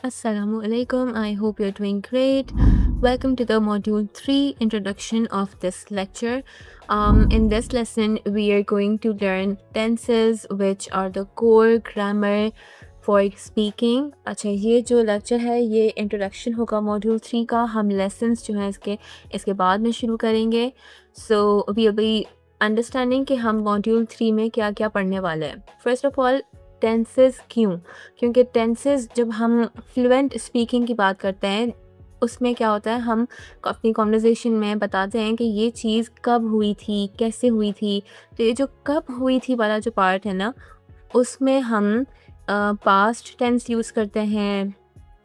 Assalamu alaikum. I hope you're doing great. Welcome to the module 3 introduction of this lecture. In this lesson, we are going to learn tenses, which are the core grammar for speaking. अच्छा, ये जो lecture है ये introduction होगा module 3 का. हम lessons जो हैं इसके बाद में शुरू करेंगे. So we will be understanding कि हम module 3 में क्या क्या पढ़ने वाले हैं. First of all, टेंसेस क्यों? क्योंकि टेंसेस जब हम फ्लुएंट स्पीकिंग की बात करते हैं उसमें क्या होता है, हम अपनी कॉन्वर्जेशन में बताते हैं कि ये चीज़ कब हुई थी, कैसे हुई थी. तो ये जो कब हुई थी वाला जो पार्ट है ना, उसमें हम पास्ट टेंस यूज़ करते हैं,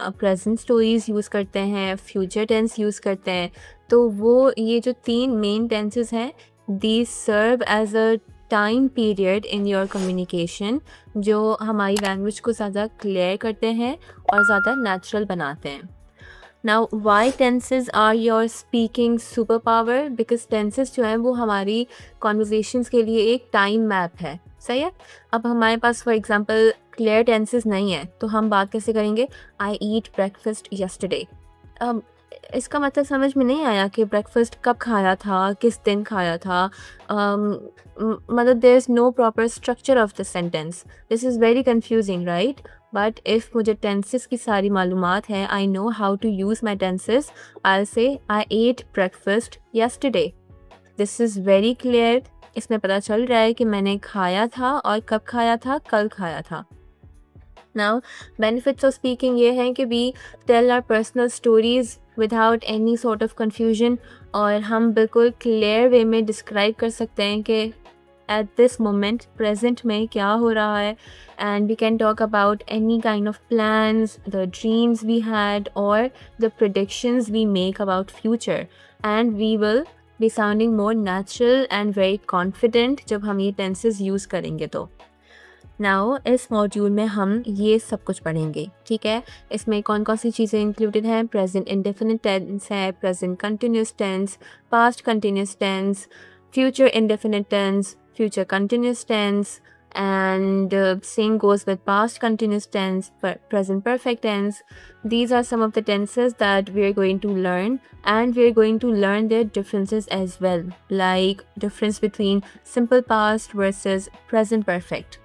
प्रेजेंट स्टोरीज यूज़ करते हैं, फ्यूचर टेंस यूज़ करते हैं. तो वो ये जो 3 मेन टेंसेस हैं, these serve as a time period in your communication, जो हमारी लैंग्वेज को ज़्यादा क्लियर करते हैं और ज़्यादा नेचुरल बनाते हैं. Now why tenses are your speaking superpower? Because tenses जो हैं वो हमारी कॉन्वर्जेशंस के लिए एक टाइम मैप है. सही है. अब हमारे पास फॉर एग्जांपल क्लियर टेंसेस नहीं है तो हम बात कैसे करेंगे? आई ईट ब्रेकफास्ट यस्टरडे. अब इसका मतलब समझ में नहीं आया कि ब्रेकफास्ट कब खाया था, किस दिन खाया था. मतलब there is no proper structure of the sentence. This is very confusing, right? But if मुझे टेंसेस की सारी मालूमात है, I know how to use my tenses. I say I ate breakfast yesterday. This is very clear. इसमें पता चल रहा है कि मैंने खाया था और कब खाया था, कल खाया था. नाउ बेनिफिट्स ऑफ स्पीकिंग ये हैं कि we tell our personal stories without any sort of confusion, और हम बिल्कुल क्लियर वे में डिस्क्राइब कर सकते हैं कि एट दिस मोमेंट प्रेजेंट में क्या हो रहा है. And we can talk about any kind of plans, the dreams we had और the predictions we make about future. And we will be sounding more natural and very confident जब हम ये tenses use करेंगे. तो now इस module में हम ये सब कुछ पढ़ेंगे. ठीक है. इसमें कौन कौन सी चीज़ें इंक्लूडेड हैं? प्रेजेंट इंडेफिनिट टेंस है, present continuous tense, past continuous tense, future indefinite tense, future continuous tense, and same goes with past continuous tense, present perfect tense. These are some of the tenses that we are going to learn, and we are going to learn their differences as well, like difference between simple past versus present perfect.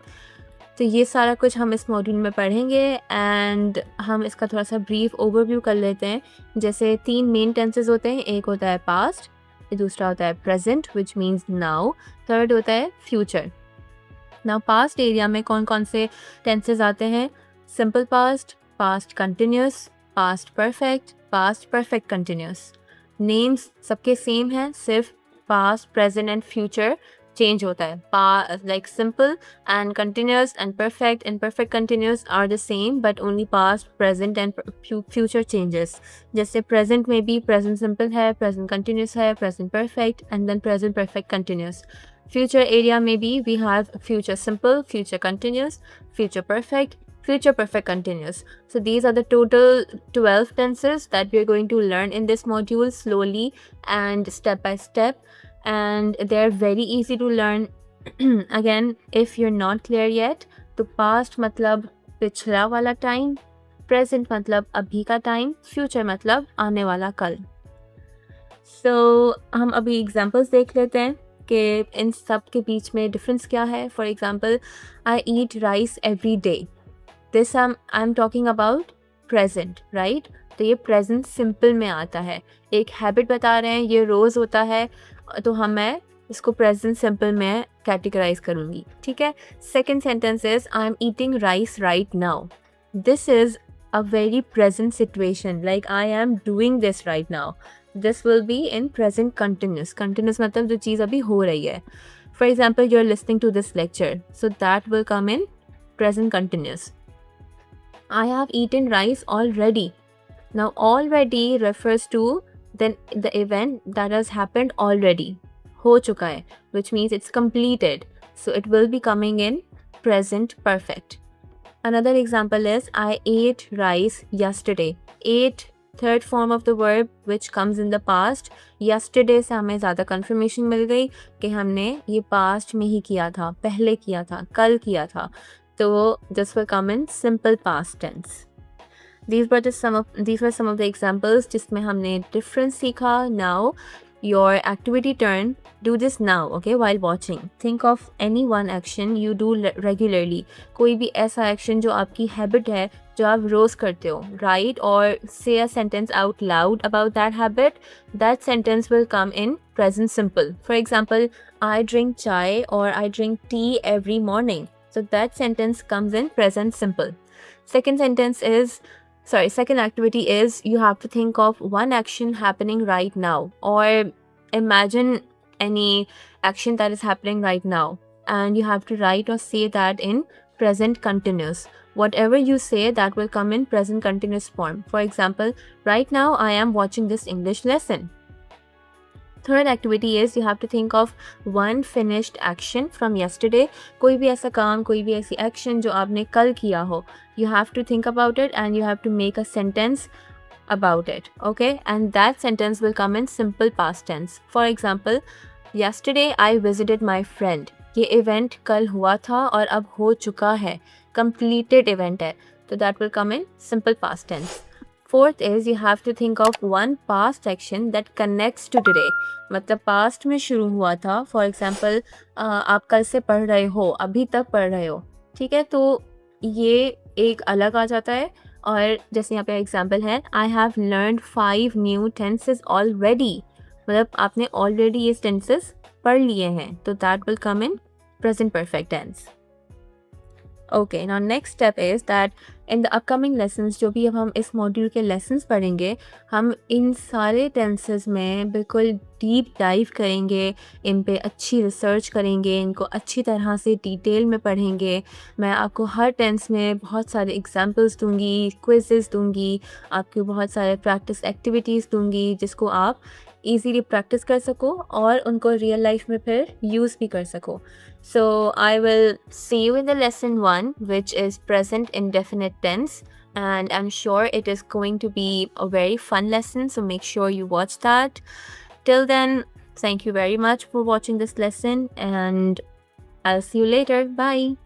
तो ये सारा कुछ हम इस module में पढ़ेंगे and हम इसका थोड़ा सा ब्रीफ ओवरव्यू कर लेते हैं. जैसे 3 मेन टेंसेस होते हैं. एक होता है पास्ट, दूसरा होता है present which means now, third होता है फ्यूचर. नाउ पास्ट एरिया में कौन कौन से टेंसेस आते हैं? Simple past, past continuous, past perfect continuous. Names सबके सेम हैं, सिर्फ past, present and future change होता है. Like simple and continuous and perfect continuous are the same, but only past, present and future changes. जैसे present में भी present simple है, present continuous है, present perfect and then present perfect continuous. Future area में भी we have future simple, future continuous, future perfect continuous. So these are the total 12 tenses that we are going to learn in this module slowly and step by step. And they're very easy to learn. Again, if you're not clear yet, तो past मतलब पिछला वाला time, present मतलब अभी का time, future मतलब आने वाला कल. So हम अभी examples देख लेते हैं कि इन सब के बीच में difference क्या है. For example, I eat rice every day. This I'm talking about present, right? तो ये present simple में आता है. एक habit बता रहे हैं, ये रोज़ होता है, तो मैं इसको प्रेजेंट सिंपल में कैटेगराइज करूँगी. ठीक है. Second sentence is I am eating rice right now. This is a very present situation, like I am doing this right now. This will be in present continuous मतलब जो चीज़ अभी हो रही है. For example you are listening to this lecture, so that will come in present continuous. I have eaten rice already. Now already refers to the event that has happened already, हो चुका है, which means it's completed, so it will be coming in present perfect. Another example is I ate rice yesterday. Ate, third form of the verb which comes in the past. Yesterday से हमें ज़्यादा confirmation मिल गई कि हमने ये past में ही किया था, पहले किया था, कल किया था. तो this will come in simple past tense. These were some of the examples जिसमें हमने difference सीखा. Now your activity turn. Do this now, okay, while watching. Think of any one action you do regularly. कोई भी ऐसा action जो आपकी habit है, जो आप रोज करते हो. Write or say a sentence out loud about that habit. That sentence will come in present simple. For example, I drink chai or I drink tea every morning. So that sentence comes in present simple. Second activity is you have to think of one action happening right now, or imagine any action that is happening right now, and you have to write or say that in present continuous. Whatever you say, that will come in present continuous form. For example, right now I am watching this English lesson. Third activity is you have to think of one finished action from yesterday. कोई भी ऐसा काम, कोई भी ऐसी action जो आपने कल किया हो. You have to think about it and you have to make a sentence about it, okay? And that sentence will come in simple past tense. For example, yesterday I visited my friend. ये event कल हुआ था और अब हो चुका है. Completed event है. So that will come in simple past tense. Fourth is you have to think of one past action that connects to today. मतलब past में शुरू हुआ था. For example, आप कल से पढ़ रहे हो, अभी तक पढ़ रहे हो, ठीक है? तो ये एक अलग आ जाता है. और जैसे यहाँ पे एग्जाम्पल है, I have learned 5 new tenses already. मतलब आपने already ये tenses पढ़ लिए हैं. तो that will come in present perfect tense. Okay, now next step is that in the upcoming lessons, जो भी अब हम इस मॉड्यूल के lessons पढ़ेंगे, हम इन सारे tenses में बिल्कुल डीप डाइव करेंगे, इन पे अच्छी रिसर्च करेंगे, इनको अच्छी तरह से डिटेल में पढ़ेंगे. मैं आपको हर टेंस में बहुत सारे एग्जाम्पल्स दूंगी, क्विजेस दूंगी, आपको बहुत सारे प्रैक्टिस एक्टिविटीज़ दूंगी जिसको आप ईजीली प्रैक्टिस कर सको और उनको रियल लाइफ में फिर यूज़ भी कर सको. So I will see you in the lesson 1, which is present indefinite tense, and I'm sure it is going to be a very fun lesson, so make sure you watch that. Till then, thank you very much for watching this lesson, and I'll see you later. Bye.